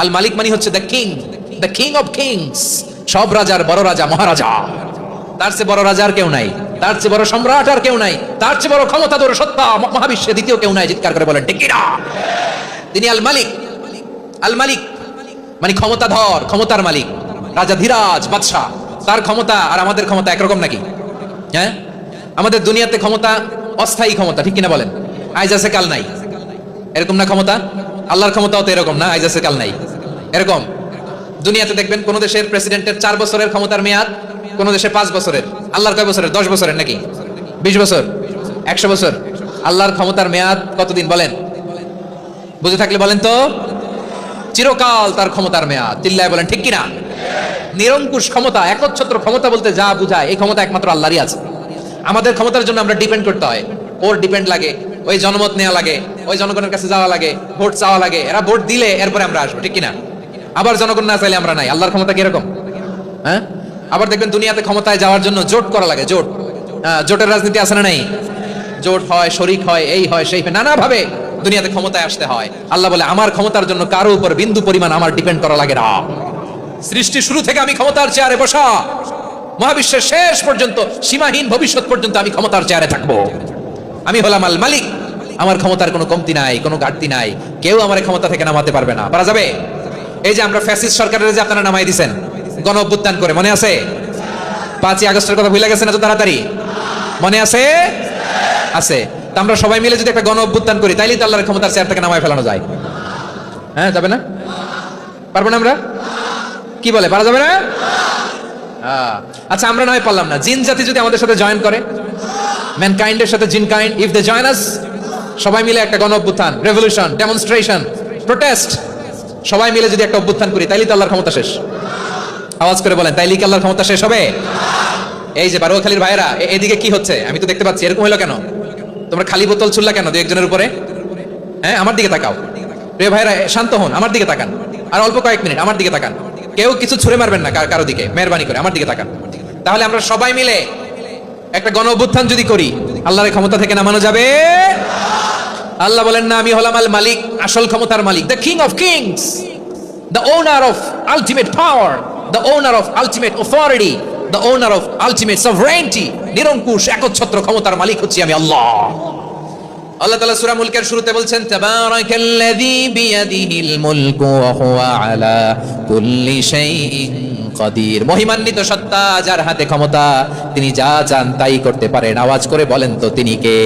আল মালিক মানে হচ্ছে the king of Kings, সব রাজার বড় রাজা, মহারাজা। তার চেয়ে বড় রাজা আর কেউ নাই, তার চেয়ে বড় সম্রাট আর কেউ নাই, তার চেয়ে বড় ক্ষমতাধর সত্তা মহাবিশ্বে দ্বিতীয় কেউ নাই। চিৎকার করে বলেন ঠিক কিনা? তিনি আল মালিক। আল মালিক মানে ক্ষমতাধর, ক্ষমতার মালিক, রাজা ধীরাজ বাদশাহ। তার ক্ষমতা আর আমাদের ক্ষমতা একরকম নাকি? হ্যাঁ, আমাদের দুনিয়াতে ক্ষমতা অস্থায়ী ক্ষমতা, ঠিক কিনা বলেন? আইজ আছে কাল নাই, এরকম না ক্ষমতা? আল্লাহর ক্ষমতাও তো এরকম না, আইজ আছে কাল নাই এরকম। দুনিয়াতে দেখবেন কোন দেশের প্রেসিডেন্টের 4 বছরের ক্ষমতার মেয়াদ, কোন দেশে 5 বছরের। আল্লাহর কয় বছরের? 10 বছরের নাকি 20 বছর 100 বছর? আল্লাহর ক্ষমতার মেয়াদ কতদিন বলেন? বুঝে থাকলে বলেন তো। চিরকাল তার ক্ষমতার মেয়াদ। চিল্লায় বলেন ঠিক কিনা? নিরঙ্কুশ ক্ষমতা, একচ্ছত্র ক্ষমতা বলতে যা বুঝায় এই ক্ষমতা একমাত্র আল্লাহরই আছে। আমাদের ক্ষমতার জন্য আমরা ডিপেন্ড করতে হয়, ওর ডিপেন্ড লাগে, ওই জনমত নেওয়া লাগে, ওই জনগণের কাছে যাওয়া লাগে, ভোট চাওয়া লাগে, এরা ভোট দিলে এরপরে আমরা আসবো, ঠিক কিনা? আবার জনগণ না চাইলে আমরা নাই। আল্লাহর ক্ষমতা কিরকম? হ্যাঁ, আবার দেখবেন দুনিয়াতে ক্ষমতায় যাওয়ার জন্য জোট করা লাগে, জোট। জোটের রাজনীতি আছে না নাই? জোট হয়, শরিক হয়, এই হয় সেই হয়, নানা ভাবে দুনিয়াতে ক্ষমতায় আসতে হয়। আল্লাহ বলে আমার ক্ষমতার জন্য কারো উপর বিন্দু পরিমাণ আমার ডিপেন্ড করা লাগে না। সৃষ্টি শুরু থেকে আমি ক্ষমতার চেয়ারে বসা, মহাবিশ্বের শেষ পর্যন্ত, সীমাহীন ভবিষ্যৎ পর্যন্ত আমি ক্ষমতার চেয়ারে থাকবো। আমি হলাম আল মালিক। আমার ক্ষমতার কোনো কমতি নাই, কোনো ঘাটতি নাই। কেউ আমার ক্ষমতা থেকে নামাতে পারবে না। পারা যাবে? এই যে আমরা ফ্যাসিস্ট সরকারের যে আপনারা নামাই দিয়েছেন গণ অভ্যুত্থান করে, মনে আছে? 5ই আগস্টের কথা ভুলে গেছেন এত তাড়াতাড়ি? মনে আছে? আছে। তা আমরা সবাই মিলে যদি একটা গণ অভ্যুত্থান করি, তাইলেই তো আল্লাহর ক্ষমতার চেয়ার থেকে নামায় ফেলানো যায়। হ্যাঁ, যাবে না? পারবো না আমরা? কি বলে, পারা যাবে না? আচ্ছা, আমরা নয় পারলাম না, জিন জাতি যদি আমাদের সাথে জয়েন করে, ম্যানকাইন্ডের সাথে jinn kind, if they join us, সবাই মিলে একটা গণ অভ্যুত্থান, রেভলিউশন, ডেমনস্ট্রেশন, প্রোটেস্ট, সবাই মিলে যদি একটা অভ্যুত্থান করি, তাইলেই তো আল্লাহর ক্ষমতা শেষ। আওয়াজ করে বলেন, তাইলেই কি আল্লাহর ক্ষমতা শেষ হবে? এই যে বারোয়াখালীর ভাইরা, এদিকে কি হচ্ছে আমি তো দেখতে পাচ্ছি, এরকম হলো কেন? তোমরা খালি বোতল ছুড়লা কেন দু একজনের উপরে? হ্যাঁ, আমার দিকে তাকাও। প্রিয় ভাইরা, শান্ত হন, আমার দিকে তাকান, আর অল্প কয়েক মিনিট আমার দিকে তাকান। কেউ কিছু ছুঁড়ে মারবেন না কারো দিকে, মেহরবানি করে আমার দিকে তাকান। তাহলে আমরা সবাই মিলে একটা গণ অভ্যুত্থান যদি করি, আল্লাহর ক্ষমতা থেকে নামানো যাবে? আল্লাহ বলেন না, আমি হলাম আল মালিক, আসল ক্ষমতার মালিক, the king of kings, the owner of ultimate power, the owner of ultimate authority, the owner of ultimate sovereignty. নিরঙ্কুশ একচ্ছত্র ক্ষমতার মালিক হচ্ছি আমি আল্লাহ। আল্লাহ তাআলা সূরা মুলকের শুরুতে বলছেন, তাবারাকাল্লাযী বিয়াদিহিল মুলকু ওয়া হুয়া আলা কুল্লি শাইইন কাদির। মহিমান্বিত সত্তা, যার হাতে ক্ষমতা, তিনি যা চান তাই করতে পারেন। আওয়াজ করে বলেন তো তিনি কে?